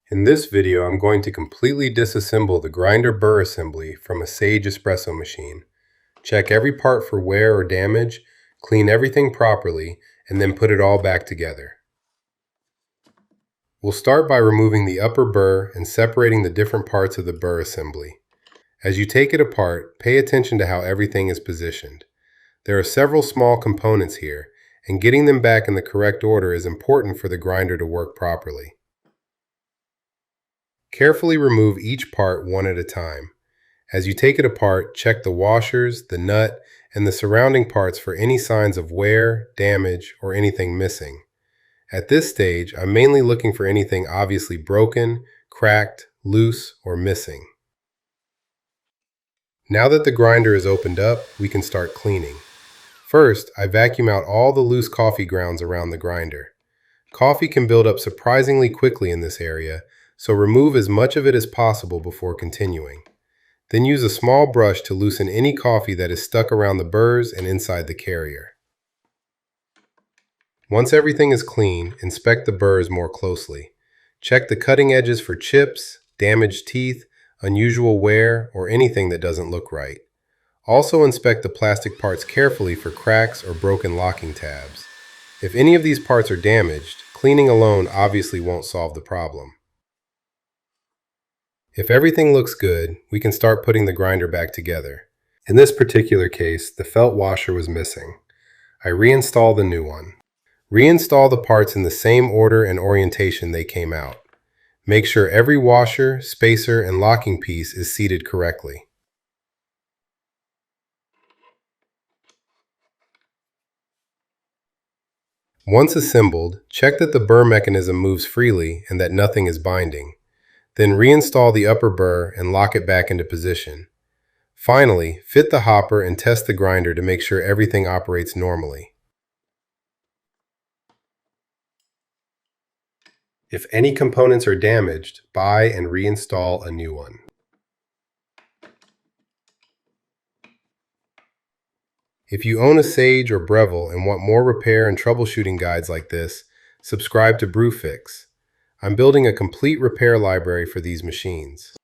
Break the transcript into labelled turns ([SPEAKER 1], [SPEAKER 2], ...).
[SPEAKER 1] In this video, I'm going to completely disassemble the grinder burr assembly from a Sage espresso machine. Check every part for wear or damage, clean everything properly, and then put it all back together. We'll start by removing the upper burr and separating the different parts of the burr assembly. As you take it apart, pay attention to how everything is positioned. There are several small components here, and getting them back in the correct order is important for the grinder to work properly. Carefully remove each part one at a time. As you take it apart, check the washers, the nut, and the surrounding parts for any signs of wear, damage, or anything missing. At this stage, I'm mainly looking for anything obviously broken, cracked, loose, or missing. Now that the grinder is opened up, we can start cleaning. First, I vacuum out all the loose coffee grounds around the grinder. Coffee can build up surprisingly quickly in this area, so remove as much of it as possible before continuing. Then use a small brush to loosen any coffee that is stuck around the burrs and inside the carrier. Once everything is clean, inspect the burrs more closely. Check the cutting edges for chips, damaged teeth, unusual wear, or anything that doesn't look right. Also inspect the plastic parts carefully for cracks or broken locking tabs. If any of these parts are damaged, cleaning alone obviously won't solve the problem. If everything looks good, we can start putting the grinder back together. In this particular case, the felt washer was missing. I reinstall the new one. Reinstall the parts in the same order and orientation they came out. Make sure every washer, spacer, and locking piece is seated correctly. Once assembled, check that the burr mechanism moves freely and that nothing is binding. Then reinstall the upper burr and lock it back into position. Finally, fit the hopper and test the grinder to make sure everything operates normally. If any components are damaged, buy and reinstall a new one. If you own a Sage or Breville and want more repair and troubleshooting guides like this, subscribe to Brewfix. I'm building a complete repair library for these machines.